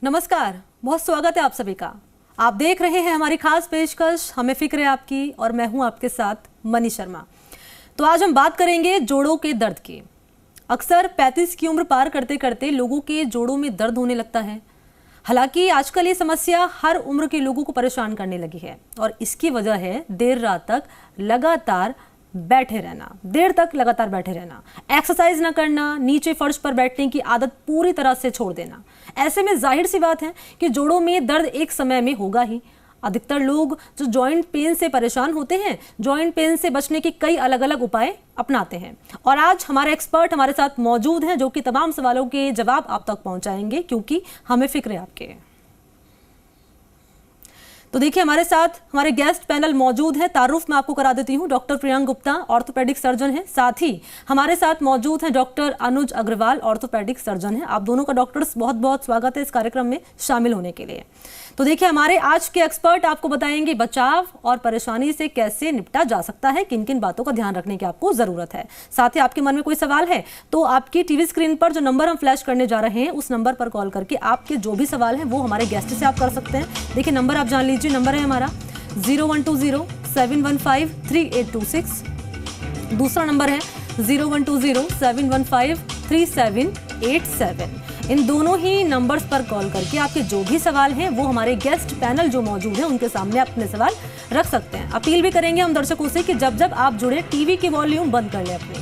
नमस्कार, बहुत स्वागत है आप सभी का। आप देख रहे हैं हमारी खास पेशकश हमें फिक्र है आपकी, और मैं हूं आपके साथ मनी शर्मा। तो आज हम बात करेंगे जोड़ों के दर्द की। अक्सर 35 की उम्र पार करते करते लोगों के जोड़ों में दर्द होने लगता है। हालांकि आजकल ये समस्या हर उम्र के लोगों को परेशान करने लगी है, और इसकी वजह है देर रात तक लगातार बैठे रहना, देर तक लगातार बैठे रहना, एक्सरसाइज ना करना, नीचे फर्श पर बैठने की आदत पूरी तरह से छोड़ देना। ऐसे में जाहिर सी बात है कि जोड़ों में दर्द एक समय में होगा ही। अधिकतर लोग जो जॉइंट पेन से परेशान होते हैं, जॉइंट पेन से बचने के कई अलग अलग उपाय अपनाते हैं, और आज हमारे एक्सपर्ट हमारे साथ मौजूद हैं जो कि तमाम सवालों के जवाब आप तक पहुंचाएंगे, क्योंकि हमें फिक्र है आपके। तो देखिए, हमारे साथ हमारे गेस्ट पैनल मौजूद है। तारुफ मैं आपको करा देती हूँ, doctor Priyank Gupta orthopaedic surgeon है। साथ ही हमारे साथ मौजूद हैं डॉक्टर अनुज अग्रवाल ऑर्थोपेडिक सर्जन है। आप दोनों का डॉक्टर्स बहुत बहुत स्वागत है इस कार्यक्रम में शामिल होने के लिए। तो देखिए, हमारे आज के एक्सपर्ट आपको बताएंगे बचाव और परेशानी से कैसे निपटा जा सकता है, किन किन बातों का ध्यान रखने की आपको जरूरत है। साथ ही आपके मन में कोई सवाल है तो आपकी टीवी स्क्रीन पर जो नंबर हम फ्लैश करने जा रहे हैं उस नंबर पर कॉल करके आपके जो भी सवाल हैं वो हमारे गेस्ट से आप कर सकते हैं। देखिए, नंबर आप जान लीजिए, नंबर है हमारा 0120-715-3826। दूसरा नंबर है 0120-715-3787। इन दोनों ही नंबर्स पर कॉल करके आपके जो भी सवाल हैं वो हमारे गेस्ट पैनल जो मौजूद हैं उनके सामने अपने सवाल रख सकते हैं। अपील भी करेंगे हम दर्शकों से कि जब जब आप जुड़े टीवी की वॉल्यूम बंद कर लें अपनी।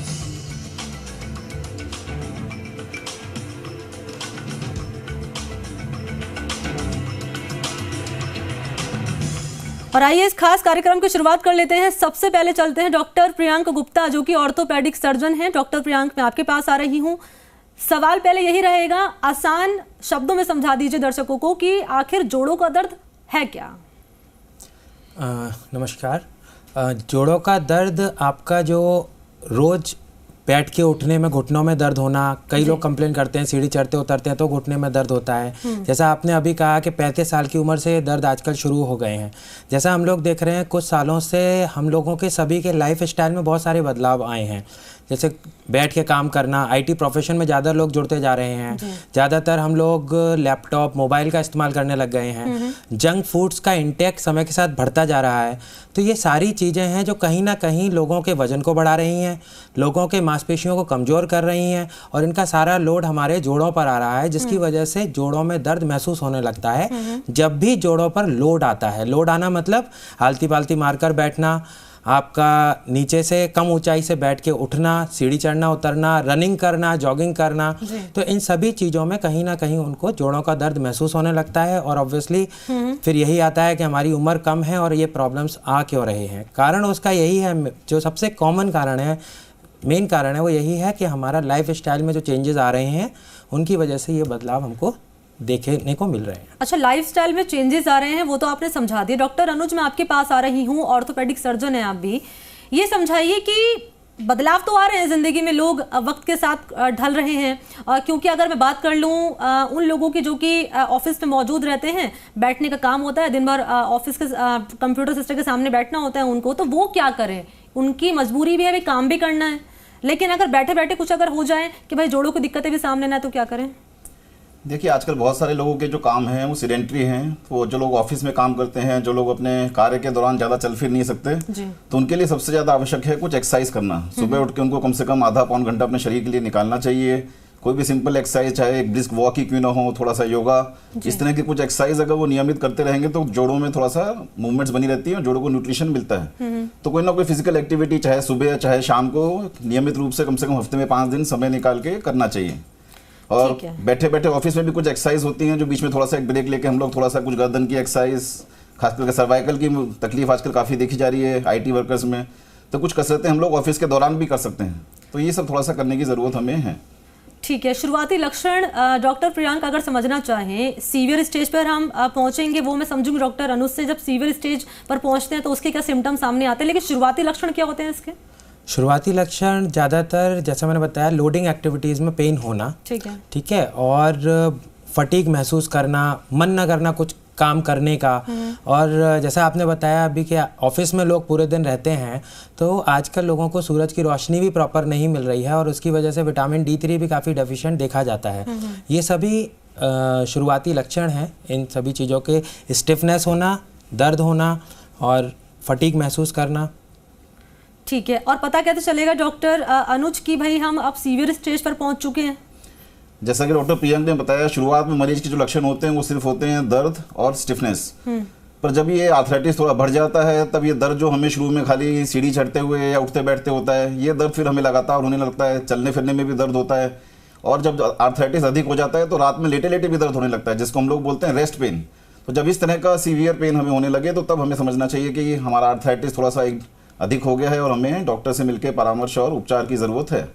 और आइए इस खास कार्यक्रम की शुरुआत कर लेते हैं। सबसे पहले चलते हैं डॉक्टर प्रियांक गुप्ता जो कि ऑर्थोपेडिक सर्जन हैं। डॉक्टर प्रियांक, मैं आपके पास आ रही हूं। सवाल पहले यही रहेगा, आसान शब्दों में समझा दीजिए दर्शकों को कि आखिर जोड़ों का दर्द है क्या। नमस्कार। जोड़ों का दर्द आपका जो रोज बैठ के उठने में घुटनों में दर्द होना, कई लोग कंप्लेन करते हैं सीढ़ी चढ़ते उतरते हैं तो घुटने में दर्द होता है। जैसा आपने अभी कहा कि 35 साल की उम्र से दर्द आजकल शुरू हो गए हैं। जैसा हम लोग देख रहे हैं कुछ सालों से हम लोगों के सभी के लाइफ स्टाइल में बहुत सारे बदलाव आए हैं। जैसे बैठ के काम करना, आईटी प्रोफेशन में ज़्यादा लोग जुड़ते जा रहे हैं। ज़्यादातर हम लोग लैपटॉप मोबाइल का इस्तेमाल करने लग गए हैं। जंक फूड्स का इंटेक समय के साथ बढ़ता जा रहा है। तो ये सारी चीज़ें हैं जो कहीं ना कहीं लोगों के वजन को बढ़ा रही हैं, लोगों के मांसपेशियों को कमज़ोर कर रही हैं, और इनका सारा लोड हमारे जोड़ों पर आ रहा है, जिसकी वजह से जोड़ों में दर्द महसूस होने लगता है। जब भी जोड़ों पर लोड आता है, लोड आना मतलब आलती पालती मारकर बैठना, आपका नीचे से कम ऊंचाई से बैठ के उठना, सीढ़ी चढ़ना उतरना, रनिंग करना, जॉगिंग करना, तो इन सभी चीज़ों में कहीं ना कहीं उनको जोड़ों का दर्द महसूस होने लगता है। और ऑब्वियसली फिर यही आता है कि हमारी उम्र कम है और ये प्रॉब्लम्स आ क्यों रहे हैं। कारण उसका यही है, जो सबसे कॉमन कारण है, मेन कारण है वो यही है कि हमारा लाइफ स्टाइल में जो चेंजेस आ रहे हैं उनकी वजह से ये बदलाव हमको देखने को मिल रहे हैं। अच्छा, लाइफस्टाइल में चेंजेस आ रहे हैं वो तो आपने समझा दिया। डॉक्टर अनुज, मैं आपके पास आ रही हूँ, ऑर्थोपेडिक सर्जन है आप भी। ये समझाइए कि बदलाव तो आ रहे हैं जिंदगी में, लोग वक्त के साथ ढल रहे हैं, क्योंकि अगर मैं बात कर लूँ उन लोगों की जो कि ऑफिस में मौजूद रहते हैं, बैठने का काम होता है, दिन भर ऑफिस के कंप्यूटर सिस्टम के सामने बैठना होता है उनको, तो वो क्या करें, उनकी मजबूरी भी है, वे काम भी करना है। लेकिन अगर बैठे बैठे कुछ अगर हो जाए कि भाई जोड़ों की दिक्कतें भी सामने ना, तो क्या करें। देखिए, आजकल बहुत सारे लोगों के जो काम हैं वो सीडेंटरी हैं। तो जो लोग ऑफिस में काम करते हैं, जो लोग अपने कार्य के दौरान ज़्यादा चल फिर नहीं सकते, तो उनके लिए सबसे ज़्यादा आवश्यक है कुछ एक्सरसाइज करना। सुबह उठ के उनको कम से कम आधा पौन घंटा अपने शरीर के लिए निकालना चाहिए। कोई भी सिंपल एक्सरसाइज, चाहे एक ब्रिस्क वॉक ही क्यों ना हो, थोड़ा सा योगा, इस तरह की कुछ एक्सरसाइज अगर वो नियमित करते रहेंगे तो जोड़ों में थोड़ा सा मूवमेंट्स बनी रहती है और जोड़ों को न्यूट्रिशन मिलता है। तो कोई ना कोई फिजिकल एक्टिविटी चाहे सुबह चाहे शाम को नियमित रूप से कम हफ्ते में 5 दिन समय निकाल के करना चाहिए। और बैठे बैठे ऑफिस में भी कुछ एक्सरसाइज होती हैं जो बीच में थोड़ा सा एक ब्रेक लेके हम लोग थोड़ा सा कुछ गर्दन की एक्सरसाइज, खास करके सर्वाइकल की तकलीफ आजकल काफ़ी देखी जा रही है आईटी वर्कर्स में, तो कुछ कसरतें हम लोग ऑफिस के दौरान भी कर सकते हैं। तो ये सब थोड़ा सा करने की ज़रूरत हमें है। ठीक है, शुरुआती लक्षण डॉक्टर प्रियांक अगर समझना चाहें, सीवियर स्टेज पर हम पहुंचेंगे वो मैं समझूंगी डॉक्टर अनुज से, जब सीवियर स्टेज पर पहुंचते हैं तो उसके क्या सिम्टम सामने आते हैं, लेकिन शुरुआती लक्षण क्या होते हैं इसके। शुरुआती लक्षण ज़्यादातर जैसा मैंने बताया, लोडिंग एक्टिविटीज़ में पेन होना, ठीक है, और फटीग महसूस करना, मन न करना कुछ काम करने का। और जैसा आपने बताया अभी कि ऑफिस में लोग पूरे दिन रहते हैं, तो आजकल लोगों को सूरज की रोशनी भी प्रॉपर नहीं मिल रही है और उसकी वजह से विटामिन D3 भी काफ़ी डेफिशिएंट देखा जाता है। ये सभी शुरुआती लक्षण हैं इन सभी चीज़ों के, स्टिफनेस होना, दर्द होना और फटीग महसूस करना। ठीक है, और पता कैसे चलेगा डॉक्टर अनुज कि भाई हम अब सीवियर स्टेज पर पहुंच चुके हैं? जैसा कि डॉक्टर प्रियंक ने बताया, शुरुआत में मरीज के जो लक्षण होते हैं वो सिर्फ होते हैं दर्द और स्टिफनेस। पर जब ये आर्थराइटिस थोड़ा बढ़ जाता है तब ये दर्द जो हमें शुरू में खाली सीढ़ी चढ़ते हुए या उठते बैठते होता है, ये दर्द फिर हमें लगातार होने लगता है, चलने फिरने में भी दर्द होता है। और जब आर्थराइटिस अधिक हो जाता है तो रात में लेटे लेटे भी दर्द होने लगता है, जिसको हम लोग बोलते हैं रेस्ट पेन। तो जब इस तरह का सीवियर पेन हमें होने लगे तो तब हमें समझना चाहिए कि हमारा आर्थराइटिस थोड़ा सा अधिक हो गया है और हमें डॉक्टर से मिलकर परामर्श और उपचार की ज़रूरत है।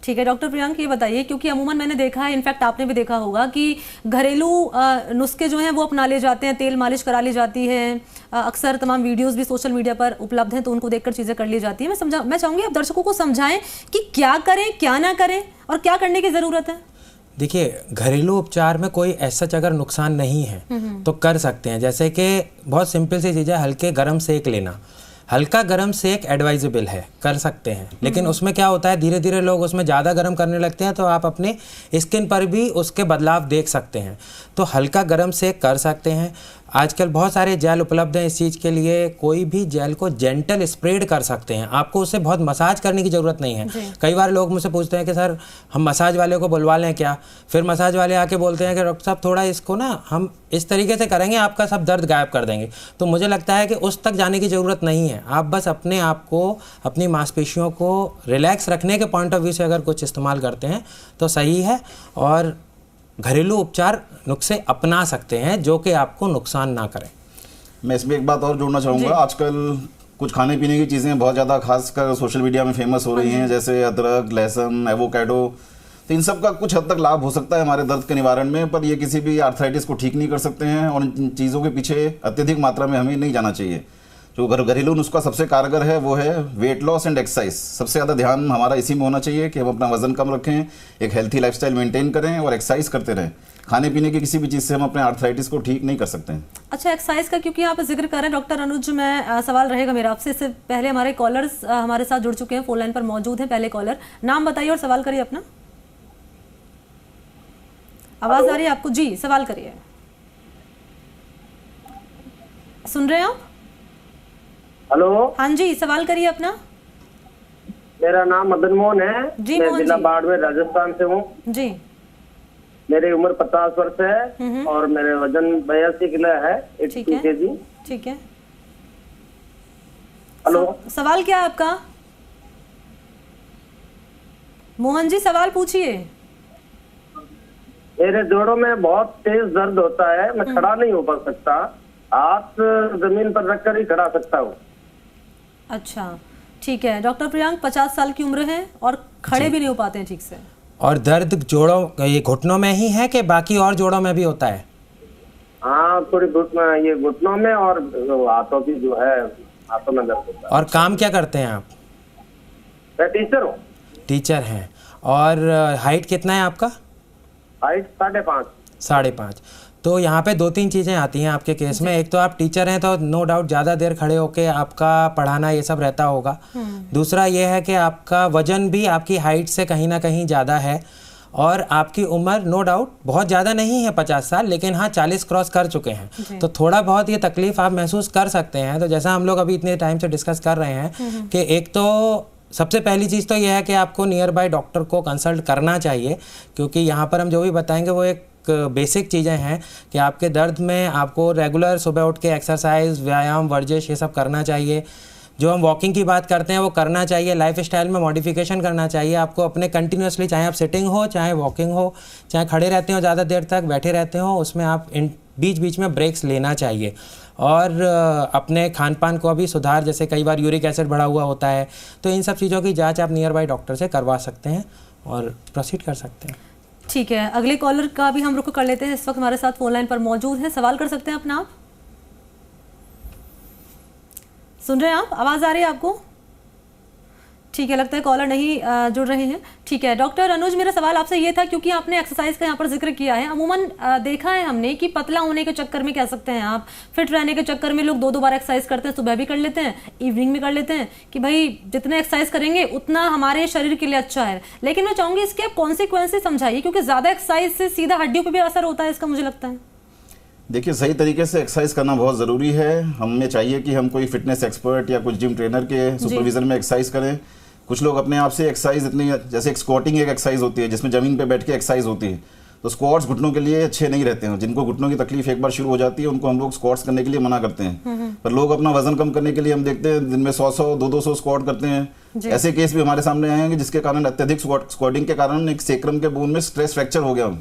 ठीक है डॉक्टर प्रियंक, ये बताइए, क्योंकि अमूमन मैंने देखा है, इनफैक्ट आपने भी देखा होगा कि घरेलू नुस्खे जो हैं वो अपना ले जाते हैं, तेल मालिश करा ली जाती है, अक्सर तमाम वीडियोस भी सोशल मीडिया पर उपलब्ध हैं तो उनको देखकर चीज़ें कर ली जाती हैं। मैं चाहूँगी आप दर्शकों को समझाएं कि क्या करें, क्या ना करें और क्या करने की ज़रूरत है। देखिए, घरेलू उपचार में कोई ऐसा अगर नुकसान नहीं है तो कर सकते हैं। जैसे कि बहुत सिंपल सी चीज़ है, हल्के गर्म सेक लेना। हल्का गर्म सेक एडवाइजेबल है, कर सकते हैं, लेकिन उसमें क्या होता है, धीरे धीरे लोग उसमें ज़्यादा गर्म करने लगते हैं तो आप अपने स्किन पर भी उसके बदलाव देख सकते हैं। तो हल्का गर्म सेक कर सकते हैं। आजकल बहुत सारे जेल उपलब्ध हैं इस चीज़ के लिए। कोई भी जेल को जेंटल स्प्रेड कर सकते हैं, आपको उससे बहुत मसाज करने की ज़रूरत नहीं है। कई बार लोग मुझसे पूछते हैं कि सर हम मसाज वाले को बुलवा लें क्या? फिर मसाज वाले आके बोलते हैं कि डॉक्टर साहब थोड़ा इसको ना हम इस तरीके से करेंगे आपका सब दर्द गायब कर देंगे। तो मुझे लगता है कि उस तक जाने की ज़रूरत नहीं है। आप बस अपने आप को, अपनी मांसपेशियों को रिलैक्स रखने के पॉइंट ऑफ व्यू से अगर कुछ इस्तेमाल करते हैं तो सही है, और घरेलू उपचार नुस्खे अपना सकते हैं जो कि आपको नुकसान ना करें। मैं इसमें एक बात और जोड़ना चाहूँगा। आजकल कुछ खाने पीने की चीज़ें बहुत ज़्यादा खासकर सोशल मीडिया में फेमस हो रही हैं, जैसे अदरक, लहसुन, एवोकाडो। तो इन सब का कुछ हद तक लाभ हो सकता है हमारे दर्द के निवारण में, पर ये किसी भी आर्थराइटिस को ठीक नहीं कर सकते हैं और इन चीज़ों के पीछे अत्यधिक मात्रा में हमें नहीं जाना चाहिए। जो घरेलू नुस्खा सबसे कारगर है वो है वेट लॉस एंड एक्सरसाइज। सबसे ज़्यादा ध्यान हमारा इसी में होना चाहिए कि हम अपना वजन कम रखें, एक हेल्थी लाइफस्टाइल मेंटेन करें और एक्सरसाइज करते रहें। खाने पीने की किसी भी चीज़ से हम अपने आर्थराइटिस को ठीक नहीं कर सकते हैं। अच्छा, एक्सरसाइज का क्योंकि आप जिक्र कर रहे हैं डॉक्टर अनुज, मैं सवाल रहेगा मेरा आपसे। इससे पहले हमारे कॉलर्स हमारे साथ जुड़ चुके हैं, फोन लाइन पर मौजूद हैं। पहले कॉलर, नाम बताइए और सवाल करिए अपना। आवाज़ आ रही है आपको? जी, सवाल करिए। सुन रहे हैं आप? हेलो। हाँ जी, सवाल करिए अपना। मेरा नाम मदन मोहन है जी। मैं जिला बाड़मेर राजस्थान से हूँ जी। मेरी उम्र 50 वर्ष है और मेरे वजन 82 किलो है, 82 kg। ठीक है। हेलो, सवाल क्या है आपका? मोहन जी सवाल पूछिए। मेरे जोड़ों में बहुत तेज दर्द होता है, मैं खड़ा नहीं हो पा सकता, हाथ जमीन पर रखकर ही खड़ा सकता हूँ। अच्छा, ठीक है। डॉक्टर प्रियंक 50 साल की उम्र है और खड़े भी नहीं हो पाते हैं ठीक से। और दर्द जोड़ों, ये घुटनों में ही है कि बाकी और जोड़ों में भी होता है? हाँ, थोड़ी ये घुटनों में और हाथों की जो है, हाथों में दर्द होता है। और काम क्या करते हैं आप? मैं टीचर हूँ। टीचर हैं। और हाइट कितना है आपका? हाइट 5.5। 5.5। तो यहाँ पे 2-3 चीज़ें आती हैं आपके केस में। एक तो आप टीचर हैं तो नो डाउट ज़्यादा देर खड़े होके आपका पढ़ाना ये सब रहता होगा। दूसरा ये है कि आपका वजन भी आपकी हाइट से कहीं ना कहीं ज़्यादा है, और आपकी उम्र नो डाउट बहुत ज़्यादा नहीं है 50 साल, लेकिन हाँ 40 क्रॉस कर चुके हैं, तो थोड़ा बहुत ये तकलीफ आप महसूस कर सकते हैं। तो जैसा हम लोग अभी इतने टाइम से डिस्कस कर रहे हैं कि एक तो सबसे पहली चीज़ तो यह है कि आपको नियर बाय डॉक्टर को कंसल्ट करना चाहिए, क्योंकि यहाँ पर हम जो भी बताएंगे वो एक बेसिक चीज़ें हैं कि आपके दर्द में आपको रेगुलर सुबह उठ के एक्सरसाइज, व्यायाम, वर्जिश ये सब करना चाहिए। जो हम वॉकिंग की बात करते हैं वो करना चाहिए। लाइफ स्टाइल में मॉडिफिकेशन करना चाहिए आपको अपने कंटिन्यूसली, चाहे आप सिटिंग हो, चाहे वॉकिंग हो, चाहे खड़े रहते हो ज़्यादा देर तक, बैठे रहते हो, उसमें आप बीच बीच में ब्रेक्स लेना चाहिए। और अपने खान पान को भी सुधार, जैसे कई बार यूरिक एसिड बढ़ा हुआ होता है, तो इन सब चीज़ों की जांच आप नियर बाय डॉक्टर से करवा सकते हैं और प्रोसीड कर सकते हैं। ठीक है, अगले कॉलर का भी हम रुख कर लेते हैं। इस वक्त हमारे साथ फोन लाइन पर मौजूद है, सवाल कर सकते हैं अपना। आप सुन रहे हैं? आप आवाज़ आ रही है आपको? ठीक है, लगता है कॉलर नहीं जुड़ रहे हैं। ठीक है डॉक्टर अनुज, मेरा सवाल आपसे ये था, क्योंकि आपने एक्सरसाइज का यहाँ पर जिक्र किया है, अमूमन देखा है हमने कि पतला होने के चक्कर में, कह सकते हैं आप, फिट रहने के चक्कर में लोग 2-2 बार एक्सरसाइज करते हैं, सुबह भी कर लेते हैं, इवनिंग में कर लेते हैं, कि भाई जितना एक्सरसाइज करेंगे उतना हमारे शरीर के लिए अच्छा है। लेकिन मैं चाहूंगी इसके आप कॉन्सिक्वेंसेस समझाइए, क्योंकि ज्यादा एक्सरसाइज से सीधा हड्डियों पर भी असर होता है इसका, मुझे लगता है। देखिए, सही तरीके से एक्सरसाइज करना बहुत ज़रूरी है। हमें चाहिए कि हम कोई फिटनेस एक्सपर्ट या कुछ जिम ट्रेनर के सुपरविजन में एक्सरसाइज करें। कुछ लोग अपने आप से एक्सरसाइज इतनी, जैसे एक स्क्वाटिंग एक एक्सरसाइज होती है जिसमें ज़मीन पे बैठ के एक्सरसाइज होती है, तो स्क्वाट्स घुटनों के लिए अच्छे नहीं रहते हैं। जिनको घुटनों की तकलीफ एक बार शुरू हो जाती है उनको हम लोग स्क्वाट्स करने के लिए मना करते हैं। पर लोग अपना वजन कम करने के लिए हम देखते हैं दिन में 100-100, 200-200 स्क्वाट करते हैं। ऐसे केस भी हमारे सामने आए हैं जिसके कारण अत्यधिक स्क्वाटिंग के कारण एक सेक्रम के बोन में स्ट्रेस फ्रैक्चर हो गया।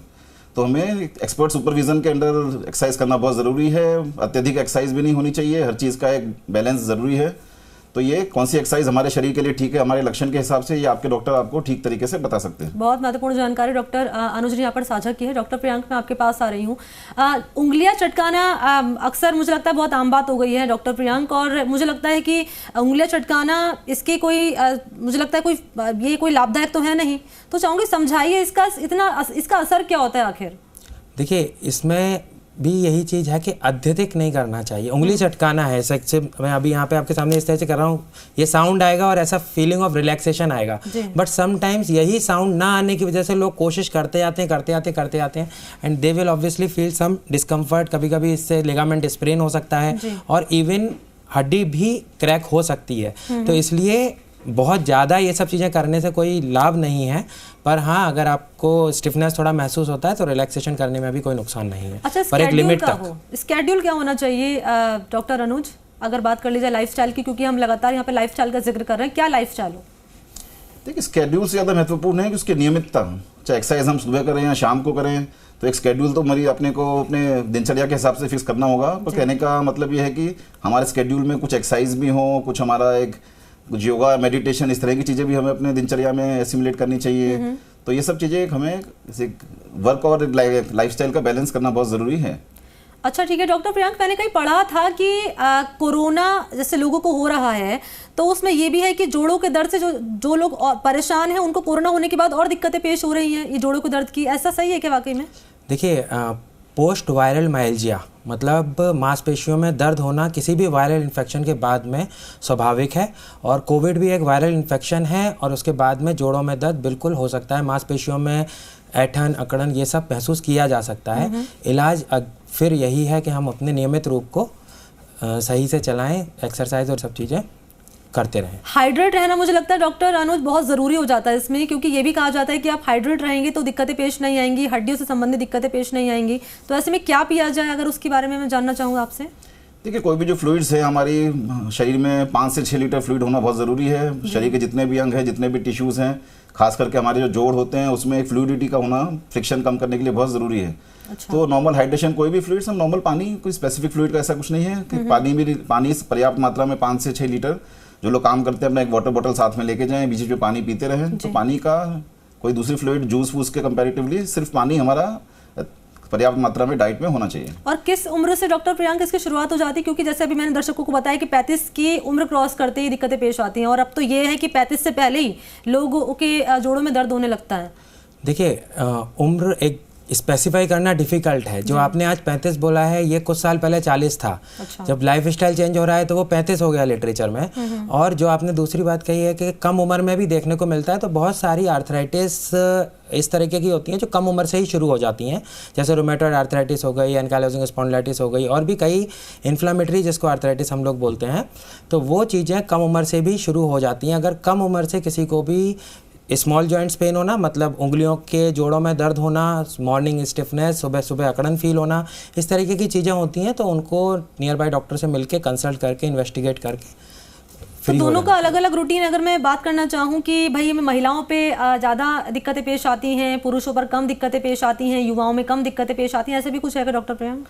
तो हमें एक्सपर्ट सुपरविजन के अंडर एक्सरसाइज करना बहुत ज़रूरी है। अत्यधिक एक्सरसाइज भी नहीं होनी चाहिए, हर चीज़ का एक बैलेंस ज़रूरी है। तो ये कौन सी एक्सरसाइज हमारे शरीर के लिए ठीक है, हमारे लक्षण के हिसाब से, ये आपके डॉक्टर आपको ठीक तरीके से बता सकते हैं। बहुत महत्वपूर्ण जानकारी डॉक्टर अनुज ने यहाँ पर साझा की है। डॉक्टर प्रियांक, मैं आपके पास आ रही हूँ। उंगलियां चटकाना अक्सर मुझे लगता है बहुत आम बात हो गई है डॉक्टर प्रियांक, और मुझे लगता है कि उंगलियां चटकाना इसकी कोई मुझे लगता है कोई लाभदायक तो है नहीं। तो चाहूँगी समझाइए इसका असर क्या होता है आखिर। देखिए, इसमें भी यही चीज़ है कि अत्यधिक नहीं करना चाहिए। उंगली चटकाना है, से मैं अभी यहाँ पे आपके सामने इस तरह से कर रहा हूँ, ये साउंड आएगा और ऐसा फीलिंग ऑफ रिलैक्सेशन आएगा, बट समटाइम्स यही साउंड ना आने की वजह से लोग कोशिश करते आते हैं and they will obviously feel some discomfort. कभी कभी इससे लिगामेंट स्प्रेन हो सकता है और इवन हड्डी भी क्रैक हो सकती है। तो इसलिए बहुत ज़्यादा ये सब चीज़ें करने से कोई लाभ नहीं है, पर हाँ, अगर आपको स्टिफनेस थोड़ा महसूस होता है तो रिलैक्सेशन करने में भी कोई नुकसान नहीं है। अच्छा, पर एक लिमिट तक। स्केड्यूल क्या होना चाहिए डॉक्टर अनुज, अगर बात कर ली जाए लाइफस्टाइल की, क्योंकि हम लगातार यहाँ पे लाइफस्टाइल का जिक्र कर रहे हैं, क्या लाइफस्टाइल हो? देखिए, स्केड्यूल से ज़्यादा महत्वपूर्ण है कि उसकी नियमितता, चाहे एक्सरसाइज हम सुबह करें या शाम को करें, तो एक स्केड्यूल तो हमारी अपने को अपने दिनचर्या के हिसाब से फिक्स करना होगा। पर कहने का मतलब ये है कि हमारे स्केड्यूल में कुछ एक्सरसाइज भी हो, कुछ हमारा कुछ योगा, मेडिटेशन, इस तरह की चीज़ें भी हमें अपने दिनचर्या में एसिमुलेट करनी चाहिए। तो ये सब चीज़ें हमें वर्क और लाइफस्टाइल का बैलेंस करना बहुत ज़रूरी है। अच्छा, ठीक है डॉक्टर प्रियांक, मैंने कहीं पढ़ा था कि कोरोना जैसे लोगों को हो रहा है, तो उसमें ये भी है कि जोड़ों के दर्द से जो लोग परेशान हैं उनको कोरोना होने के बाद और दिक्कतें पेश हो रही हैं ये जोड़ों के दर्द की। ऐसा सही है क्या वाकई में? देखिए, पोस्ट वायरल माइल्जिया मतलब मांसपेशियों में दर्द होना किसी भी वायरल इन्फेक्शन के बाद में स्वाभाविक है, और कोविड भी एक वायरल इन्फेक्शन है और उसके बाद में जोड़ों में दर्द बिल्कुल हो सकता है। मांसपेशियों में ऐंठन, अकड़न, ये सब महसूस किया जा सकता है। इलाज फिर यही है कि हम अपने नियमित रूप को सही से चलाएं, एक्सरसाइज और सब चीज़ें करते रहें। हाइड्रेट रहना मुझे लगता है डॉक्टर अनुज बहुत ज़रूरी हो जाता है इसमें, क्योंकि ये भी कहा जाता है कि आप हाइड्रेट रहेंगे तो दिक्कतें पेश नहीं आएंगी, हड्डियों से संबंधित दिक्कतें पेश नहीं आएंगी। तो ऐसे में क्या पिया जाए, अगर उसके बारे में मैं जानना चाहूँगा आपसे। देखिए, कोई भी जो फ्लूइड्स है हमारी शरीर में 5 से 6 लीटर फ्लूइड होना बहुत ज़रूरी है। शरीर के जितने भी अंग हैं, जितने भी टिश्यूज़ हैं, खास करके हमारे जो जोड़ होते हैं, उसमें एक फ्लूइडिटी का होना फ्रिक्शन कम करने के लिए बहुत ज़रूरी है। अच्छा। तो नॉर्मल हाइड्रेशन, कोई भी फ्लूइड्स, हम नॉर्मल पानी, कोई स्पेसिफिक फ्लूइड का ऐसा कुछ नहीं है कि पानी पर्याप्त मात्रा में 5 से 6 लीटर, जो लोग काम करते हैं अपना एक वाटर बॉटल साथ में लेके जाएं, बीच में पानी पीते रहें। तो पानी का कोई दूसरी फ्लूइड, जूस फूस के कंपैरेटिवली सिर्फ पानी हमारा पर्याप्त मात्रा में डाइट में होना चाहिए। और किस उम्र से डॉक्टर प्रियांक इसकी शुरुआत हो जाती है? क्योंकि जैसे अभी मैंने दर्शकों को बताया कि 35 की उम्र क्रॉस करते ही दिक्कतें पेश आती हैं, और अब तो ये है कि 35 से पहले ही लोगों के जोड़ों में दर्द होने लगता है। देखिए, उम्र एक स्पेसिफाई करना डिफिकल्ट है। जो आपने आज 35 बोला है, ये कुछ साल पहले 40 था। अच्छा। जब लाइफ स्टाइल चेंज हो रहा है तो वो 35 हो गया लिटरेचर में। और जो आपने दूसरी बात कही है कि कम उम्र में भी देखने को मिलता है, तो बहुत सारी आर्थराइटिस इस तरीके की होती हैं जो कम उम्र से ही शुरू हो जाती हैं, जैसे रोमेटॉइड आर्थराइटिस हो गई, एनकाइलोजिंग स्पॉन्डिलाइटिस हो गई, और भी कई इन्फ्लामेटरी जिसको आर्थराइटिस हम लोग बोलते हैं। तो वो चीज़ें कम उम्र से भी शुरू हो जाती हैं। अगर कम उम्र से किसी को भी स्मॉल जॉइंट्स पेन होना, मतलब उंगलियों के जोड़ों में दर्द होना, मॉर्निंग स्टिफनेस, सुबह सुबह अकड़न फील होना, इस तरीके की चीज़ें होती हैं, तो उनको नियर बाय डॉक्टर से मिलके कंसल्ट करके इन्वेस्टिगेट करके तो दोनों का अलग अलग रूटीन अगर मैं बात करना चाहूँ कि भाई महिलाओं पे ज़्यादा दिक्कतें पेश आती हैं, पुरुषों पर कम दिक्कतें पेश आती हैं, युवाओं में कम दिक्कतें पेश आती हैं, ऐसे भी कुछ है क्या डॉक्टर प्रियांक?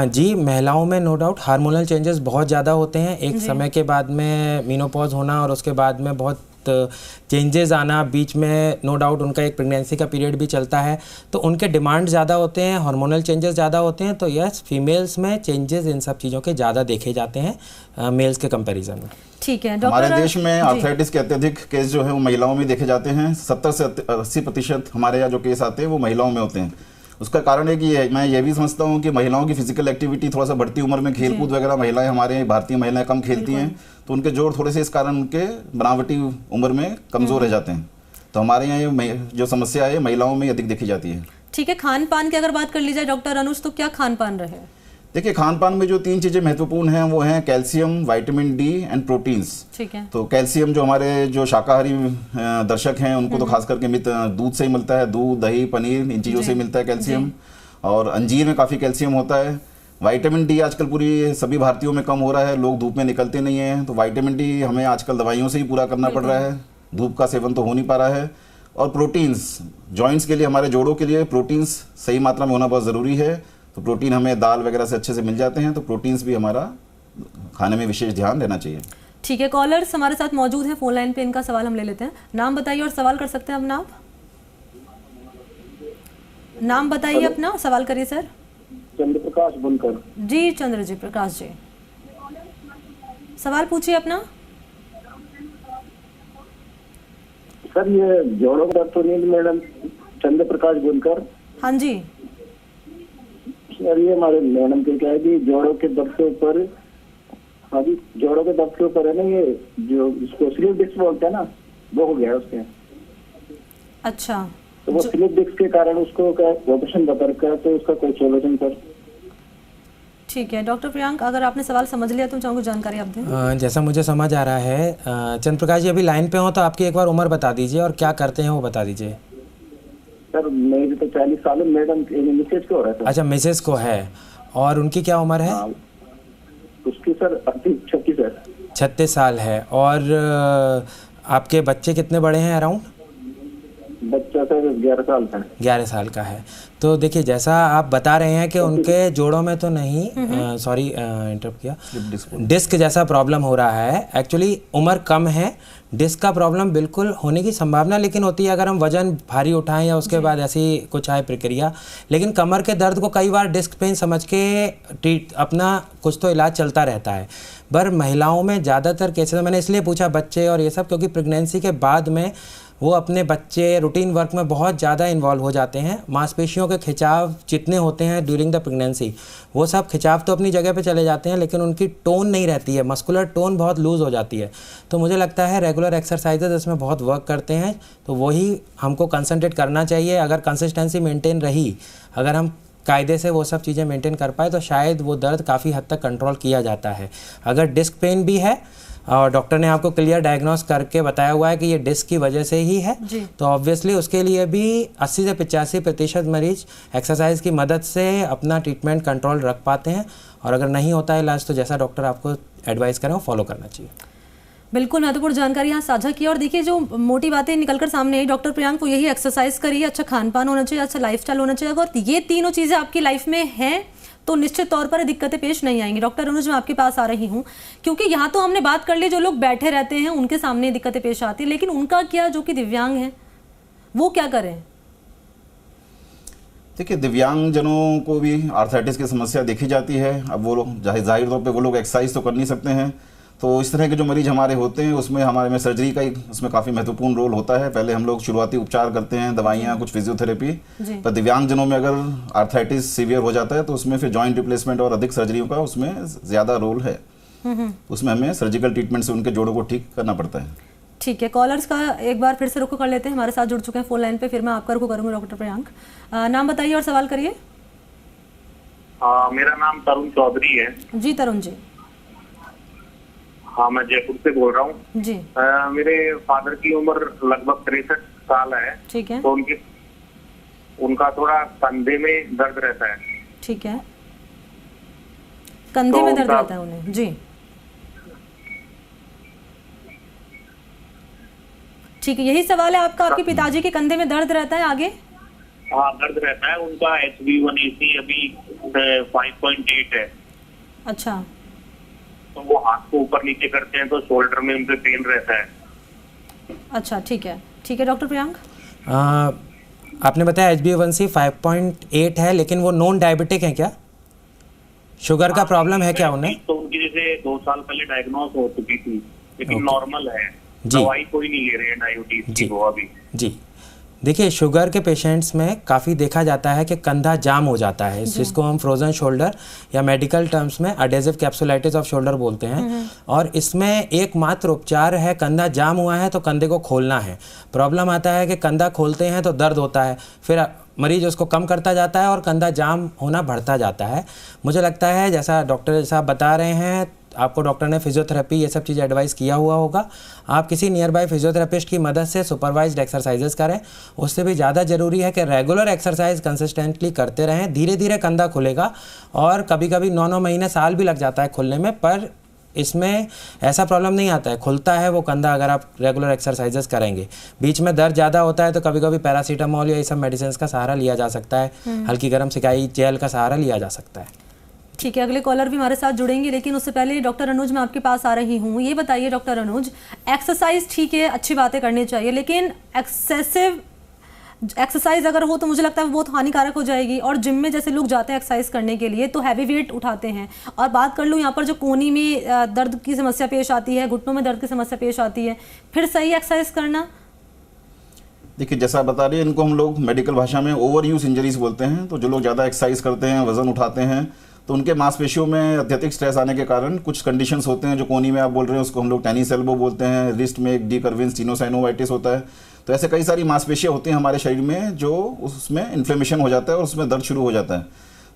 जी, महिलाओं में नो डाउट हार्मोनल चेंजेस बहुत ज़्यादा होते हैं। एक समय के बाद में मीनोपॉज होना और उसके बाद में बहुत चेंजेस आना, बीच में नो डाउट उनका एक प्रेगनेंसी का पीरियड भी चलता है, तो उनके डिमांड ज़्यादा होते हैं, हार्मोनल चेंजेस ज़्यादा होते हैं, तो यस फीमेल्स में चेंजेस इन सब चीज़ों के ज़्यादा देखे जाते हैं मेल्स के कंपैरिजन में। ठीक है। हमारे देश में आर्थराइटिस के अत्यधिक केस जो है वो महिलाओं में देखे जाते हैं। 70 से 80% हमारे यहाँ जो केस आते हैं वो महिलाओं में होते हैं। उसका कारण है कि मैं ये भी समझता हूँ कि महिलाओं की फिजिकल एक्टिविटी थोड़ा सा बढ़ती उम्र में खेलकूद वगैरह महिलाएं, हमारे भारतीय महिलाएं कम खेलती हैं, तो उनके जोड़ थोड़े से इस कारण उनके बनावटी उम्र में कमजोर रह जाते हैं। तो हमारे यहाँ ये जो समस्या है महिलाओं में अधिक देखी जाती है। ठीक है, खान पान की अगर बात कर ली जाए डॉक्टर अनुज, तो क्या खान पान रहे? देखिए, खान पान में जो 3 चीजें महत्वपूर्ण हैं वो हैं calcium, vitamin D and proteins. ठीक है। तो कैल्शियम जो हमारे जो शाकाहारी दर्शक हैं उनको तो खास करके दूध से ही मिलता है, दूध, दही, पनीर, इन चीज़ों से मिलता है कैल्शियम। और अंजीर में काफ़ी कैल्शियम होता है। विटामिन डी आजकल पूरी सभी भारतीयों में कम हो रहा है, लोग धूप में निकलते नहीं हैं, तो विटामिन डी हमें आजकल दवाइयों से ही पूरा करना पड़ रहा है, धूप का सेवन तो हो नहीं पा रहा है। और प्रोटीन्स, जॉइंट्स के लिए, हमारे जोड़ों के लिए प्रोटीन्स सही मात्रा में होना बहुत ज़रूरी है। तो प्रोटीन हमें दाल वगैरह से अच्छे से मिल जाते हैं, तो प्रोटीन्स भी हमारा खाने में विशेष ध्यान देना चाहिए। ठीक है, कॉलर्स हमारे साथ मौजूद हैं फोन लाइन पे, इनका सवाल हम ले लेते हैं। नाम बताइए और सवाल कर सकते हैं अपना। आप नाम बताइए अपना, सवाल करिए सर। चंद्र प्रकाश बुनकर। जी चंद्र जी प्रकाश जी, सवाल पूछिए अपना। सर ये जोड़ों का दर्द तो नहीं मैडम? चंद्र प्रकाश बुनकर। हाँ जी सर, ये हमारे मैडम के क्या है कि जोड़ों के दर्द के ऊपर, हाँ जी, जोड़ों के दर्द के ऊपर है ना, ये जो इसको स्लिप डिस्क बोलते हैं ना, वो हो गया उसके। अच्छा, तो वो स्लिप डिस्क के कारण उसको क्या ऑपरेशन बता रखा है, तो उसका कोई सोल्यूशन सर? ठीक है डॉक्टर प्रियांक, अगर आपने सवाल समझ लिया तो चाहूँगी जानकारी आप दें। जैसा मुझे समझ आ रहा है, चंद्र प्रकाश जी अभी लाइन पे हो तो आपकी एक बार उम्र बता दीजिए और क्या करते हैं वो बता दीजिए। सर मेरी तो 40 साल है मैडम, मिसेज को हो रहा है। अच्छा, मिसेज को है, और उनकी क्या उम्र है? उसकी सर 36 है। 36 साल है। और आपके बच्चे कितने बड़े हैं अराउंड? बच्चा सर 11 साल का है। 11 साल का है। तो देखिए, जैसा आप बता रहे हैं कि उनके जोड़ों में तो नहीं, सॉरी इंटरप्ट किया, डिस्क जैसा प्रॉब्लम हो रहा है। एक्चुअली उम्र कम है, डिस्क का प्रॉब्लम बिल्कुल होने की संभावना लेकिन होती है अगर हम वजन भारी उठाएं या उसके बाद ऐसी कुछ आए प्रक्रिया। लेकिन कमर के दर्द को कई बार डिस्क पेन समझ के अपना कुछ तो इलाज चलता रहता है। पर महिलाओं में ज़्यादातर केसेस, मैंने इसलिए पूछा बच्चे और ये सब, क्योंकि प्रेगनेंसी के बाद में वो अपने बच्चे रूटीन वर्क में बहुत ज़्यादा इन्वॉल्व हो जाते हैं। मांसपेशियों के खिंचाव जितने होते हैं ड्यूरिंग द प्रेगनेंसी, वो सब खिंचाव तो अपनी जगह पे चले जाते हैं लेकिन उनकी टोन नहीं रहती है, मस्कुलर टोन बहुत लूज़ हो जाती है। तो मुझे लगता है रेगुलर एक्सरसाइजेज इसमें बहुत वर्क करते हैं, तो वही हमको कंसंट्रेट करना चाहिए। अगर कंसिस्टेंसी मेंटेन रही, अगर हम कायदे से वो सब चीज़ें मेंटेन कर पाए तो शायद वो दर्द काफ़ी हद तक कंट्रोल किया जाता है। अगर डिस्क पेन भी है और डॉक्टर ने आपको क्लियर डायग्नोस करके बताया हुआ है कि ये डिस्क की वजह से ही है, तो ऑब्वियसली उसके लिए भी 80 से 85% मरीज एक्सरसाइज की मदद से अपना ट्रीटमेंट कंट्रोल रख पाते हैं। और अगर नहीं होता है इलाज तो जैसा डॉक्टर आपको एडवाइस करें वो फॉलो करना चाहिए। बिल्कुल महत्वपूर्ण जानकारी यहाँ साझा की। और देखिए, जो मोटी बातें निकलकर सामने आई डॉक्टर प्रियांक, वो यही एक्सरसाइज करिए, अच्छा खान पान होना चाहिए, अच्छा लाइफस्टाइल होना चाहिए। अगर ये तीनों चीज़ें आपकी लाइफ में हैं तो निश्चित तौर पर दिक्कतें पेश नहीं आएंगी। डॉक्टर अनुज, मैं आपके पास आ रही हूँ, क्योंकि यहाँ तो हमने बात कर ली जो लोग बैठे रहते हैं उनके सामने दिक्कतें पेश आती है, लेकिन उनका क्या, जो कि दिव्यांग हैं, वो क्या करें? देखिए, दिव्यांग जनों को भी आर्थराइटिस की समस्या देखी जाती है। अब वो लोग जाहिर तौर पे वो लोग एक्सरसाइज तो कर नहीं सकते हैं, तो इस तरह के जो मरीज हमारे होते हैं उसमें हमारे में सर्जरी का उसमें काफ़ी महत्वपूर्ण रोल होता है। पहले हम लोग शुरुआती उपचार करते हैं, दवाइयाँ, कुछ फिजियोथेरेपी। पर दिव्यांग जनों में अगर आर्थराइटिस सीवियर हो जाता है तो उसमें फिर जॉइंट रिप्लेसमेंट और अधिक सर्जरियों का उसमें ज़्यादा रोल है। उसमें हमें सर्जिकल ट्रीटमेंट से उनके जोड़ों को ठीक करना पड़ता है। ठीक है, कॉलर्स का एक बार फिर से रुको कर लेते हैं। हमारे साथ जुड़ चुके हैं फोन लाइन पे, फिर मैं आपका रुको करूँगा डॉक्टर प्रियांक। नाम बताइए और सवाल करिए। मेरा नाम तरुण चौधरी है। जी तरुण जी। हाँ, मैं जयपुर से बोल रहा हूँ जी। मेरे फादर की उम्र लगभग 63 साल है। ठीक है। तो उनका थोड़ा कंधे में दर्द रहता है। ठीक है, कंधे में दर्द रहता है उन्हें, जी ठीक है। यही सवाल है आपका, आपके पिताजी के कंधे में दर्द रहता है? आगे? हाँ, दर्द रहता है। उनका HbA1c अभी 5.8 है। अच्छा, तो वो हाथ को ऊपर नीचे करते हैं तो शोल्डर में उनके पेन रहता है। अच्छा, ठीक है डॉक्टर प्रियांक। आपने बताया HbA1c 5.8 है, लेकिन वो नॉन डायबिटिक है क्या? शुगर का प्रॉब्लम है क्या उन्हें? तो उनकी जैसे 2 साल पहले डायग्नोस हो चुकी थी, लेकिन नॉर्मल है, जी। दवाई कोई नहीं ले रहे हैं डायबिटीज की वो अभी। जी, देखिए शुगर के पेशेंट्स में काफ़ी देखा जाता है कि कंधा जाम हो जाता है, जिसको हम फ्रोजन शोल्डर या मेडिकल टर्म्स में एडेसिव कैप्सुलाइटिस ऑफ शोल्डर बोलते हैं। और इसमें एकमात्र उपचार है, कंधा जाम हुआ है तो कंधे को खोलना है। प्रॉब्लम आता है कि कंधा खोलते हैं तो दर्द होता है, फिर मरीज उसको कम करता जाता है और कंधा जाम होना बढ़ता जाता है। मुझे लगता है जैसा डॉक्टर साहब बता रहे हैं, आपको डॉक्टर ने फिजियोथेरेपी ये सब चीज़ें एडवाइस किया हुआ होगा। आप किसी नियर बाय फिजियोथेरेपिस्ट की मदद से सुपरवाइज्ड एक्सरसाइजेस करें। उससे भी ज़्यादा ज़रूरी है कि रेगुलर एक्सरसाइज कंसिस्टेंटली करते रहें। धीरे धीरे कंधा खुलेगा और कभी कभी 9 महीने साल भी लग जाता है खुलने में, पर इसमें ऐसा प्रॉब्लम नहीं आता है, खुलता है वो कंधा अगर आप रेगुलर एक्सरसाइजेस करेंगे। बीच में दर्द ज़्यादा होता है तो कभी कभी पैरासीटामोल या ये सब मेडिसिन का सहारा लिया जा सकता है, हल्की गर्म सिकाई जेल का सहारा लिया जा सकता है। ठीक है, अगले कॉलर भी हमारे साथ जुड़ेंगे, लेकिन उससे पहले डॉक्टर अनुज मैं आपके पास आ रही हूँ। ये बताइए डॉक्टर अनुज, एक्सरसाइज ठीक है, अच्छी बातें करनी चाहिए, लेकिन एक्सेसिव एक्सरसाइज अगर हो तो मुझे लगता है वो बहुत हानिकारक हो जाएगी। और जिम में जैसे लोग जाते हैं एक्सरसाइज करने के लिए तो हैवी वेट उठाते हैं। और बात कर लूँ यहाँ पर जो कोहनी में दर्द की समस्या पेश आती है, घुटनों में दर्द की समस्या पेश आती है, फिर सही एक्सरसाइज करना? देखिए जैसा आप बता रही है, इनको हम लोग मेडिकल भाषा में ओवर यूज इंजरीज बोलते हैं। तो जो लोग ज़्यादा एक्सरसाइज करते हैं, वजन उठाते हैं, तो उनके मांसपेशियों में अत्यधिक स्ट्रेस आने के कारण कुछ कंडीशंस होते हैं। जो कोहनी में आप बोल रहे हैं उसको हम लोग टेनिस एल्बो बोलते हैं, रिस्ट में एक डिकर्वेंस टीनोसाइनोवाइटिस होता है। तो ऐसे कई सारी मांसपेशियाँ होती हैं हमारे शरीर में जो उसमें इन्फ्लेमेशन हो जाता है और उसमें दर्द शुरू हो जाता है।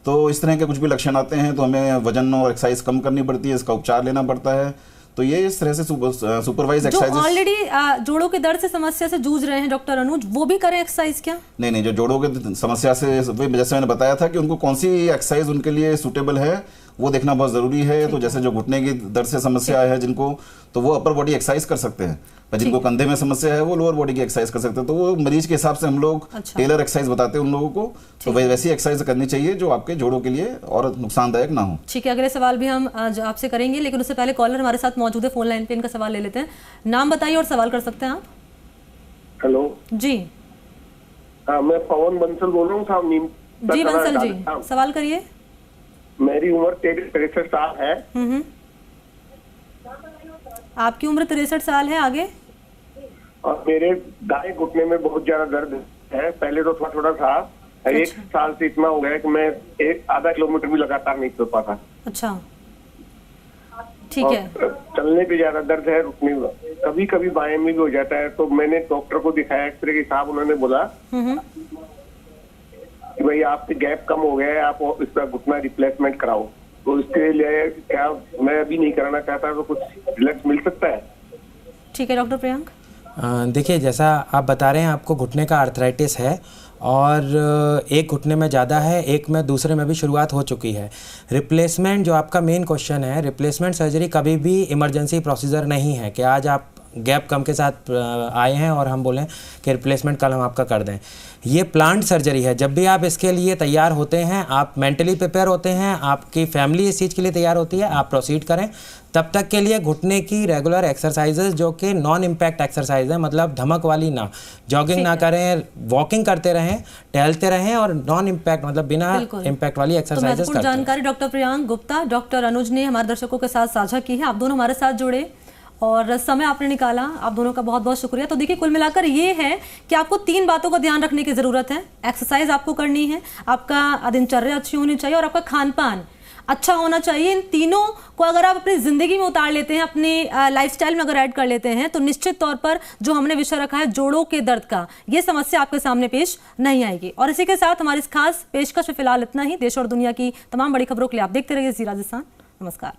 तो इस तरह के कुछ भी लक्षण आते हैं तो हमें वजन और एक्सरसाइज कम करनी पड़ती है, इसका उपचार लेना पड़ता है। तो ये इस तरह से सुपरवाइज एक्सरसाइज। जो ऑलरेडी जोड़ों के दर्द से समस्या से जूझ रहे हैं डॉक्टर अनुज, वो भी करें एक्सरसाइज क्या? नहीं, जो जोड़ों के समस्या से, जैसे मैंने बताया था कि उनको कौन सी एक्सरसाइज उनके लिए सूटेबल है वो देखना बहुत जरूरी है। तो जैसे जो घुटने की दर्द से समस्या है जिनको, तो वो अपर बॉडी एक्सरसाइज कर सकते हैं, पर जिनको कंधे में समस्या है वो लोअर बॉडी की एक्सरसाइज कर सकते हैं। तो वो मरीज के हिसाब से हम लोग टेलर एक्सरसाइज बताते हैं उन लोगों को, तो वैसी एक्सरसाइज करनी चाहिए जो आपके जोड़ों के लिए और नुकसानदायक ना हो। ठीक है, अगले सवाल भी हम आपसे करेंगे, लेकिन उससे पहले कॉलर हमारे साथ मौजूद है फोन लाइन पे, इनका सवाल ले लेते हैं। नाम बताइए और सवाल कर सकते हैं आप। हेलो जी, मैं पवन बंसल बोल रहा हूँ साहब, नीम जी। बंसल जी, सवाल करिए। मेरी उम्र 63 साल है। आपकी उम्र 63 साल है, आगे? और मेरे दाएं घुटने में बहुत ज्यादा दर्द है। पहले तो थोड़ा थोड़ा था, एक साल से इतना हो गया कि मैं आधा किलोमीटर भी लगातार नहीं चल पाता। अच्छा, ठीक है। चलने पे ज्यादा दर्द है, रुकने कभी कभी बाएं में भी हो जाता है। तो मैंने डॉक्टर को दिखाया, एक्सरे के साहब, उन्होंने बोला कि भाई आपके गैप कम हो गया है, आप इसका घुटना रिप्लेसमेंट कराओ। तो इसके लिए क्या मैं अभी नहीं कराना चाहता, तो कुछ रिलैक्स मिल सकता है? ठीक है डॉक्टर प्रियांक। देखिए जैसा आप बता रहे हैं आपको घुटने का आर्थराइटिस है और एक घुटने में ज़्यादा है, एक में दूसरे में भी शुरुआत हो चुकी है। रिप्लेसमेंट जो आपका मेन क्वेश्चन है, रिप्लेसमेंट सर्जरी कभी भी इमरजेंसी प्रोसीजर नहीं है कि आज आप गैप कम के साथ आए हैं और हम बोलें कि रिप्लेसमेंट कल हम आपका कर दें। ये प्लांट सर्जरी है। जब भी आप इसके लिए तैयार होते हैं, आप मेंटली प्रिपेयर होते हैं, आपकी फैमिली इस चीज़ के लिए तैयार होती है, आप प्रोसीड करें। तब तक के लिए घुटने की रेगुलर एक्सरसाइजेज जो कि नॉन इम्पैक्ट एक्सरसाइज है, मतलब धमक वाली ना, जॉगिंग ना करें, वॉकिंग करते रहें, टहलते रहें और नॉन इम्पैक्ट मतलब बिना इम्पैक्ट वाली एक्सरसाइजेज करते रहें। जानकारी डॉक्टर प्रियांक गुप्ता, डॉक्टर अनुज ने हमारे दर्शकों के साथ साझा की है। आप दोनों हमारे साथ जुड़े और समय आपने निकाला, आप दोनों का बहुत बहुत शुक्रिया। तो देखिए, कुल मिलाकर ये है कि आपको 3 बातों का ध्यान रखने की जरूरत है। एक्सरसाइज आपको करनी है, आपका दिनचर्या अच्छी होनी चाहिए और आपका खान पान अच्छा होना चाहिए। इन तीनों को अगर आप अपनी जिंदगी में उतार लेते हैं, अपनी लाइफस्टाइल में अगर ऐड कर लेते हैं, तो निश्चित तौर पर जो हमने विषय रखा है जोड़ों के दर्द का, ये समस्या आपके सामने पेश नहीं आएगी। और इसी के साथ हमारी इस खास पेशकश में फिलहाल इतना ही। देश और दुनिया की तमाम बड़ी खबरों के लिए आप देखते रहिए जी राजस्थान। नमस्कार।